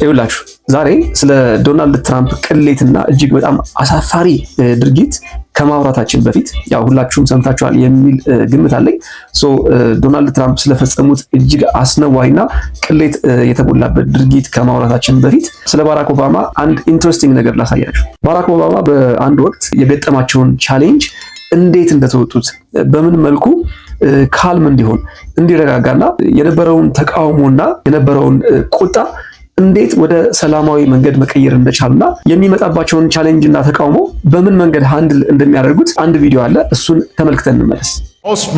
ይኸውላችሁ ዛሬ ስለ ዶናልድ ትራምፕ ቅሌትና እጅግ በጣም አሳፋሪ ድርጊት ከማውራታችን በፊት ያው ሁላችሁም ሰምታችኋል የሚል ግምት አለኝ። ዶናልድ ትራምፕ ስለፈጸሙት እጅግ አስነዋሪና ቅሌት የተሞላበት ድርጊት ከማውራታችን በፊት ስለ ባራክ ኦባማ አንድ ኢንትረስቲንግ ነገር ላሳያችሁ። ባራክ ኦባማ በአንድ ወቅት የገጠማቸውን ቻሌንጅ እንዴት እንደተወጡት በምን መልኩ ካልም እንዲሆን እንዲረጋጋና የነበረውን ተቃውሞና የነበረውን ቁጣ እንዴት ወደ ሰላማዊ መንገድ መቀየር እንደቻሉና የሚመጣባቸውን ቻሌንጅ እና ተቃውሞ በምን መንገድ ሃንድል እንደሚያደርጉት አንድ ቪዲዮ አለ። እሱን ተመልክተን እንመለስ።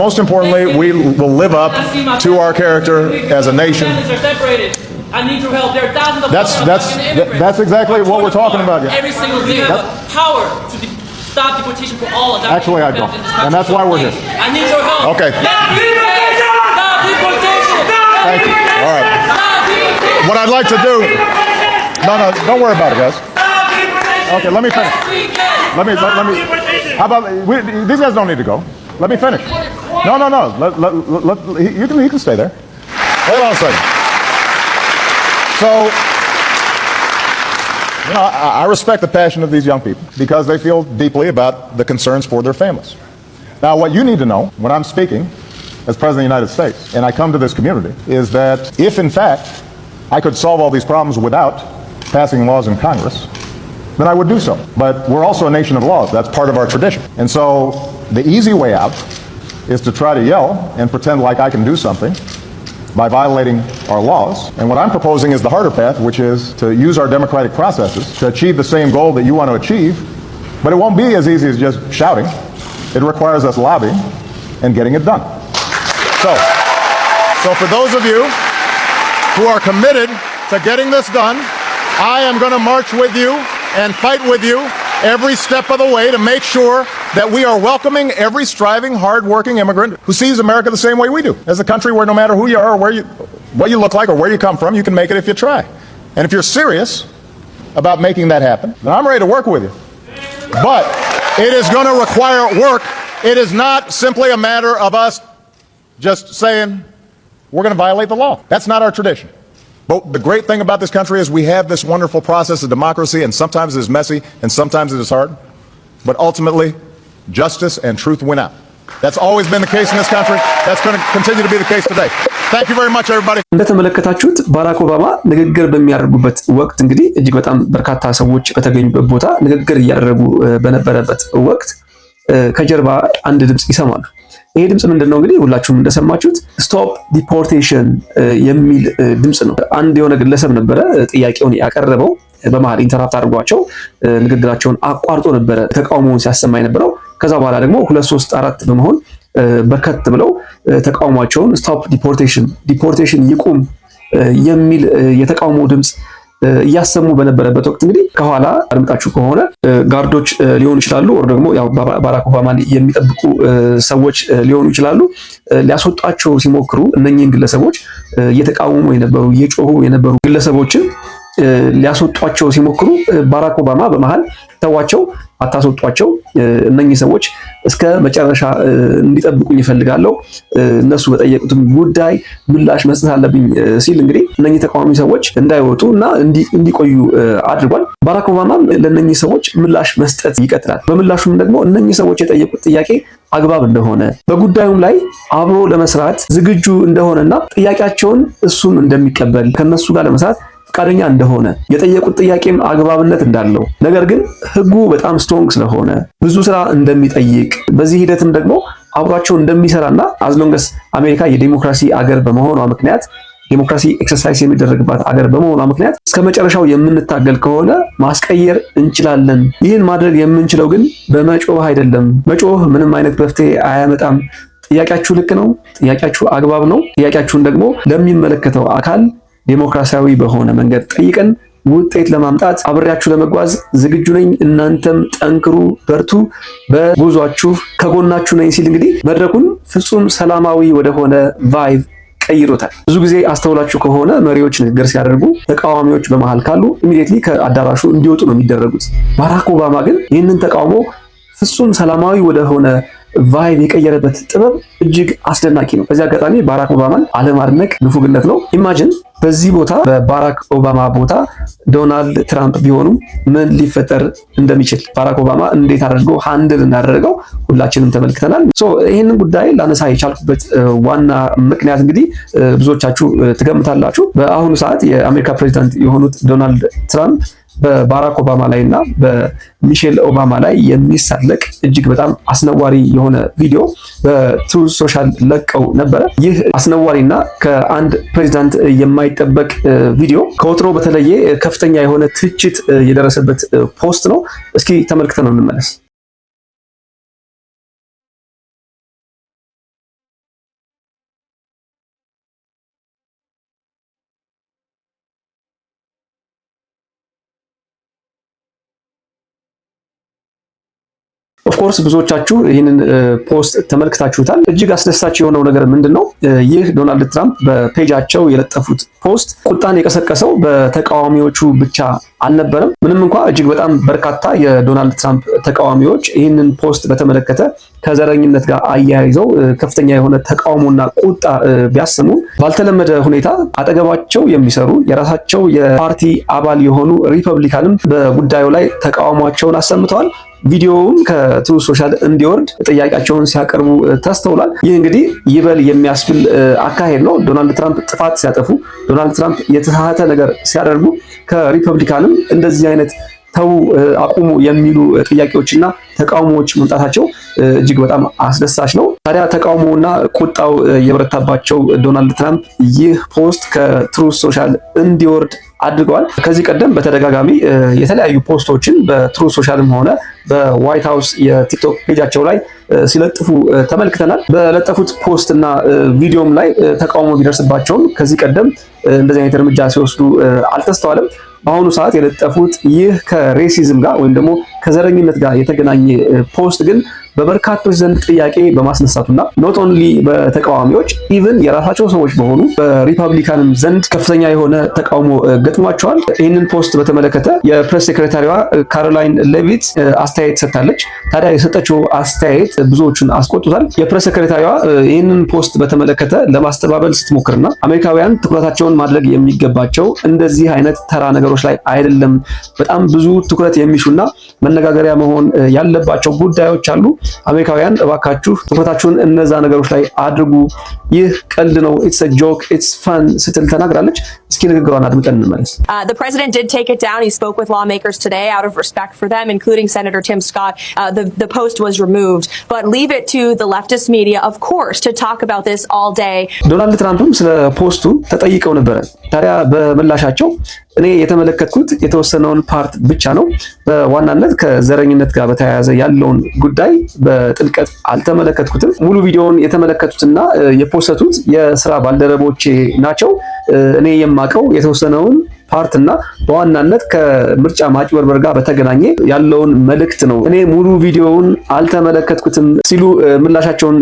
Most importantly, we will live up to our character as a nation. I need your help. There are thousands of that's exactly what we're talking about here. Every single day. You have the power to stop deportation for all adopted. Actually, I don't. And that's why we're here. I need your help. Okay. Stop deportation! Stop deportation! Thank you. All right. What I'd like to do... No, don't worry about it, guys. Okay, let me finish. Let me... How about... these guys don't need to go. Let me finish. No. He can stay there. Hold on a second. So, I respect the passion of these young people because they feel deeply about the concerns for their families. Now, what you need to know when I'm speaking as President of the United States and I come to this community is that if, in fact, I could solve all these problems without passing laws in Congress, then I would do so. But we're also a nation of laws. That's part of our tradition. And so the easy way out is to try to yell and pretend like I can do something by violating our laws. And what I'm proposing is the harder path, which is to use our democratic processes to achieve the same goal that you want to achieve. But it won't be as easy as just shouting. It requires us lobbying and getting it done. So for those of you who are committed to getting this done, I am going to march with you and fight with you every step of the way to make sure that we are welcoming every striving, hard-working immigrant who sees America the same way we do, as a country where no matter who you are, or what you look like, or where you come from, you can make it if you try. And if you're serious about making that happen, then I'm ready to work with you. But it is going to require work. It is not simply a matter of us just saying we're going to violate the law. That's not our tradition. But the great thing about this country is we have this wonderful process of democracy, and sometimes it is messy, and sometimes it is hard. But ultimately, justice and truth win out. That's always been the case in this country. That's going to continue to be the case today. Thank you very much, everybody. እንደተመለከታችሁት ባራክ ኦባማ ንግግር በሚያደርጉበት ወቅት እንግዲህ እጅግ በጣም በርካታ ሰዎች በተገኙበት ቦታ ንግግር እያደረጉ በነበረበት ወቅት ከጀርባ አንድ ድምጽ ይሰማሉ። ይሄ ድምጽ ምንድነው? እንግዲህ ሁላችሁም እንደሰማችሁት ስቶፕ ዲፖርቴሽን የሚል ድምጽ ነው። አንድ የሆነ ግለሰብ ነበረ ጥያቄውን ያቀረበው። በመሃል ኢንተራፕት አድርጓቸው ንግግራቸውን አቋርጦ ነበረ ተቃውሞውን ሲያሰማ የነበረው። ከዛ በኋላ ደግሞ 2 3 4 በመሆን በርከት ብለው ተቃውሟቸውን ስቶፕ ዲፖርቴሽን ይቁም የሚል የተቃውሞ ድምጽ እያሰሙ በነበረበት ወቅት እንግዲህ ከኋላ አድምጣችሁ ከሆነ ጋርዶች ሊሆኑ ይችላሉ፣ ወር ደግሞ ያው ባራክ ኦባማን የሚጠብቁ ሰዎች ሊሆኑ ይችላሉ። ሊያስወጣቸው ሲሞክሩ እነኚህን ግለሰቦች እየተቃወሙ የነበሩ እየጮሁ የነበሩ ግለሰቦችን ሊያስወጧቸው ሲሞክሩ ባራክ ኦባማ በመሃል ተዋቸው፣ አታስወጧቸው፣ እነኚህ ሰዎች እስከ መጨረሻ እንዲጠብቁኝ ይፈልጋለሁ፣ እነሱ በጠየቁትም ጉዳይ ምላሽ መስጠት አለብኝ ሲል እንግዲህ እነኚህ ተቃዋሚ ሰዎች እንዳይወጡና እንዲቆዩ አድርጓል። ባራክ ኦባማም ለእነኚህ ሰዎች ምላሽ መስጠት ይቀጥላል። በምላሹም ደግሞ እነኚህ ሰዎች የጠየቁት ጥያቄ አግባብ እንደሆነ በጉዳዩም ላይ አብሮ ለመስራት ዝግጁ እንደሆነና ጥያቄያቸውን እሱም እንደሚቀበል ከነሱ ጋር ለመስራት ፈቃደኛ እንደሆነ የጠየቁት ጥያቄም አግባብነት እንዳለው ነገር ግን ሕጉ በጣም ስትሮንግ ስለሆነ ብዙ ስራ እንደሚጠይቅ በዚህ ሂደትም ደግሞ አብሯቸው እንደሚሰራና አዝሎንገስ አሜሪካ የዲሞክራሲ አገር በመሆኗ ምክንያት ዲሞክራሲ ኤክሰርሳይዝ የሚደረግባት አገር በመሆኗ ምክንያት እስከመጨረሻው የምንታገል ከሆነ ማስቀየር እንችላለን። ይህን ማድረግ የምንችለው ግን በመጮህ አይደለም። መጮህ ምንም አይነት መፍትሄ አያመጣም። ጥያቄያችሁ ልክ ነው፣ ጥያቄያችሁ አግባብ ነው። ጥያቄያችሁን ደግሞ ለሚመለከተው አካል ዴሞክራሲያዊ በሆነ መንገድ ጠይቀን ውጤት ለማምጣት አብሬያችሁ ለመጓዝ ዝግጁ ነኝ። እናንተም ጠንክሩ፣ በርቱ፣ በጉዟችሁ ከጎናችሁ ነኝ ሲል እንግዲህ መድረኩን ፍጹም ሰላማዊ ወደሆነ ቫይብ ቀይሮታል። ብዙ ጊዜ አስተውላችሁ ከሆነ መሪዎች ንግግር ሲያደርጉ ተቃዋሚዎች በመሃል ካሉ ኢሚዲየትሊ ከአዳራሹ እንዲወጡ ነው የሚደረጉት። ባራክ ኦባማ ግን ይህንን ተቃውሞ ፍጹም ሰላማዊ ወደሆነ ቫይብ የቀየረበት ጥበብ እጅግ አስደናቂ ነው። በዚህ አጋጣሚ ባራክ ኦባማን አለማድነቅ ንፉግነት ነው። ኢማጂን በዚህ ቦታ በባራክ ኦባማ ቦታ ዶናልድ ትራምፕ ቢሆኑ ምን ሊፈጠር እንደሚችል ባራክ ኦባማ እንዴት አድርገው ሃንድል እንዳደረገው ሁላችንም ተመልክተናል። ይህንን ጉዳይ ላነሳ የቻልኩበት ዋና ምክንያት እንግዲህ ብዙዎቻችሁ ትገምታላችሁ። በአሁኑ ሰዓት የአሜሪካ ፕሬዚዳንት የሆኑት ዶናልድ ትራምፕ በባራክ ኦባማ ላይ እና በሚሼል ኦባማ ላይ የሚሳለቅ እጅግ በጣም አስነዋሪ የሆነ ቪዲዮ በትሩዝ ሶሻል ለቀው ነበረ። ይህ አስነዋሪና ከአንድ ፕሬዚዳንት የማይጠበቅ ቪዲዮ ከወትሮ በተለየ ከፍተኛ የሆነ ትችት የደረሰበት ፖስት ነው። እስኪ ተመልክተን እንመለስ። ኦፍኮርስ ብዙዎቻችሁ ይህንን ፖስት ተመልክታችሁታል። እጅግ አስደሳች የሆነው ነገር ምንድነው? ይህ ዶናልድ ትራምፕ በፔጃቸው የለጠፉት ፖስት ቁጣን የቀሰቀሰው በተቃዋሚዎቹ ብቻ አልነበረም። ምንም እንኳ እጅግ በጣም በርካታ የዶናልድ ትራምፕ ተቃዋሚዎች ይህንን ፖስት በተመለከተ ከዘረኝነት ጋር አያይዘው ከፍተኛ የሆነ ተቃውሞና ቁጣ ቢያሰሙ፣ ባልተለመደ ሁኔታ አጠገባቸው የሚሰሩ የራሳቸው የፓርቲ አባል የሆኑ ሪፐብሊካንም በጉዳዩ ላይ ተቃውሟቸውን አሰምተዋል። ቪዲዮውን ከትሩዝ ሶሻል እንዲወርድ ጥያቄያቸውን ሲያቀርቡ ተስተውሏል። ይህ እንግዲህ ይበል የሚያስብል አካሄድ ነው። ዶናልድ ትራምፕ ጥፋት ሲያጠፉ፣ ዶናልድ ትራምፕ የተሳሳተ ነገር ሲያደርጉ ከሪፐብሊካንም እንደዚህ አይነት ተው አቁሙ የሚሉ ጥያቄዎችና ተቃውሞዎች መምጣታቸው እጅግ በጣም አስደሳች ነው። ታዲያ ተቃውሞውና ቁጣው የበረታባቸው ዶናልድ ትራምፕ ይህ ፖስት ከትሩዝ ሶሻል እንዲወርድ አድርገዋል። ከዚህ ቀደም በተደጋጋሚ የተለያዩ ፖስቶችን በትሩዝ ሶሻልም ሆነ በዋይት ሃውስ የቲክቶክ ፔጃቸው ላይ ሲለጥፉ ተመልክተናል። በለጠፉት ፖስት እና ቪዲዮም ላይ ተቃውሞ ቢደርስባቸውም ከዚህ ቀደም እንደዚህ አይነት እርምጃ ሲወስዱ አልተስተዋለም። በአሁኑ ሰዓት የለጠፉት ይህ ከሬሲዝም ጋር ወይም ደግሞ ከዘረኝነት ጋር የተገናኘ ፖስት ግን በበርካቶች ዘንድ ጥያቄ በማስነሳቱና ኖት ኦንሊ በተቃዋሚዎች ኢቭን የራሳቸው ሰዎች በሆኑ በሪፐብሊካንም ዘንድ ከፍተኛ የሆነ ተቃውሞ ገጥሟቸዋል። ይህንን ፖስት በተመለከተ የፕሬስ ሴክሬታሪዋ ካሮላይን ሌቪት አስተያየት ሰጥታለች። ታዲያ የሰጠችው አስተያየት ብዙዎቹን አስቆጥቷል። የፕሬስ ሴክሬታሪዋ ይህንን ፖስት በተመለከተ ለማስተባበል ስትሞክርና አሜሪካውያን ትኩረታቸውን ማድረግ የሚገባቸው እንደዚህ አይነት ተራ ነገሮች ላይ አይደለም፣ በጣም ብዙ ትኩረት የሚሹና መነጋገሪያ መሆን ያለባቸው ጉዳዮች አሉ። አሜሪካውያን እባካችሁ ትኩረታችሁን እነዛ ነገሮች ላይ አድርጉ፣ ይህ ቀልድ ነው፣ ኢትስ አ ጆክ ኢትስ ፈን ስትል ተናግራለች። እስኪ ንግግሯን አድምጠን እንመለስ። The president did take it down. He spoke with lawmakers today out of respect for them, including Senator Tim Scott. The post was removed, but leave it to the leftist media, of course, to talk about this all day. ዶናልድ ትራምፕም ስለ ፖስቱ ተጠይቀው ነበረ። ታዲያ በምላሻቸው እኔ የተመለከትኩት የተወሰነውን ፓርት ብቻ ነው፣ በዋናነት ከዘረኝነት ጋር በተያያዘ ያለውን ጉዳይ በጥልቀት አልተመለከትኩትም። ሙሉ ቪዲዮውን የተመለከቱትና የፖስተቱት የስራ ባልደረቦቼ ናቸው። እኔ የማውቀው የተወሰነውን ፓርት እና በዋናነት ከምርጫ ማጭበርበር ጋር በተገናኘ ያለውን መልእክት ነው። እኔ ሙሉ ቪዲዮውን አልተመለከትኩትም ሲሉ ምላሻቸውን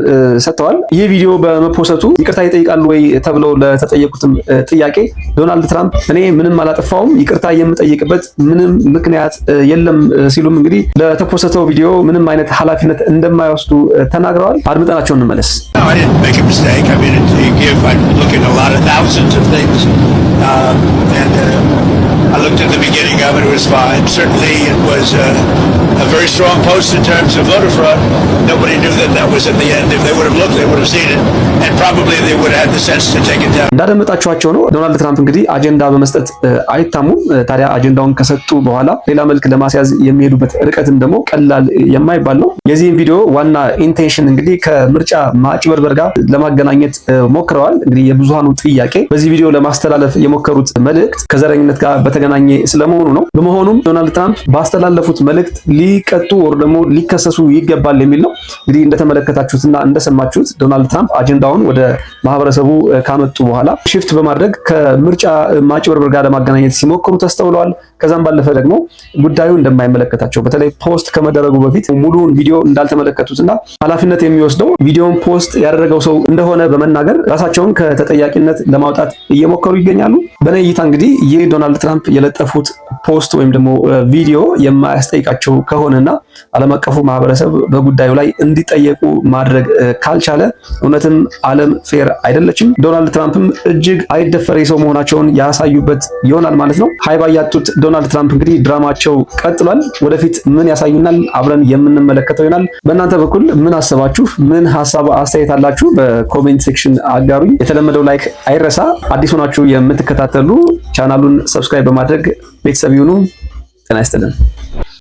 ሰጥተዋል። ይህ ቪዲዮ በመፖሰቱ ይቅርታ ይጠይቃሉ ወይ ተብለው ለተጠየቁትም ጥያቄ ዶናልድ ትራምፕ እኔ ምንም አላጠፋውም፣ ይቅርታ የምጠይቅበት ምንም ምክንያት የለም ሲሉም እንግዲህ ለተፖሰተው ቪዲዮ ምንም አይነት ኃላፊነት እንደማይወስዱ ተናግረዋል። አድምጠናቸው እንመለስ። I looked at the beginning of it, it was fine. Certainly it was a very strong post in terms of voter fraud. Nobody knew that that was at the end. If they would have looked, they would have seen it. And probably they would have had the sense to take it down. እንዳደመጣችኋቸው ነው። ዶናልድ ትራምፕ እንግዲህ አጀንዳ በመስጠት አይታሙም። ታዲያ አጀንዳውን ከሰጡ በኋላ ሌላ መልክ ለማስያዝ የሚሄዱበት ርቀትም ደግሞ ቀላል የማይባል ነው። የዚህን ቪዲዮ ዋና ኢንቴንሽን እንግዲህ ከምርጫ ማጭበርበር ጋር ለማገናኘት ሞክረዋል። እንግዲህ የብዙሃኑ ጥያቄ በዚህ ቪዲዮ ለማስተላለፍ የሞከሩት መልእክት ከዘረኝነት ጋር በተገናኘ ስለመሆኑ ነው። በመሆኑም ዶናልድ ትራምፕ ባስተላለፉት መልእክት ሊቀጡ ወር ደግሞ ሊከሰሱ ይገባል የሚል ነው። እንግዲህ እንደተመለከታችሁትና እንደሰማችሁት ዶናልድ ትራምፕ አጀንዳውን ወደ ማህበረሰቡ ካመጡ በኋላ ሽፍት በማድረግ ከምርጫ ማጭበርበር ጋር ለማገናኘት ሲሞክሩ ተስተውለዋል። ከዛም ባለፈ ደግሞ ጉዳዩ እንደማይመለከታቸው በተለይ ፖስት ከመደረጉ በፊት ሙሉውን ቪዲዮ እንዳልተመለከቱትና ኃላፊነት የሚወስደው ቪዲዮውን ፖስት ያደረገው ሰው እንደሆነ በመናገር ራሳቸውን ከተጠያቂነት ለማውጣት እየሞከሩ ይገኛሉ። በእኔ እይታ እንግዲህ ይህ ዶናልድ ትራምፕ የለጠፉት ፖስት ወይም ደግሞ ቪዲዮ የማያስጠይቃቸው ከሆነና ዓለም አቀፉ ማህበረሰብ በጉዳዩ ላይ እንዲጠየቁ ማድረግ ካልቻለ እውነትም ዓለም ፌር አይደለችም። ዶናልድ ትራምፕም እጅግ አይደፈሬ ሰው መሆናቸውን ያሳዩበት ይሆናል ማለት ነው። ሃይባ ያጡት ዶናልድ ትራምፕ እንግዲህ ድራማቸው ቀጥሏል። ወደፊት ምን ያሳዩናል አብረን የምንመለከተው ይሆናል። በእናንተ በኩል ምን አሰባችሁ? ምን ሐሳብ አስተያየት አላችሁ? በኮሜንት ሴክሽን አጋሩኝ። የተለመደው ላይክ አይረሳ። አዲስ ሆናችሁ የምትከታተሉ ቻናሉን ሰብስክራይብ በማድረግ ቤተሰብ ይሁኑ። ጤና ይስጥልን።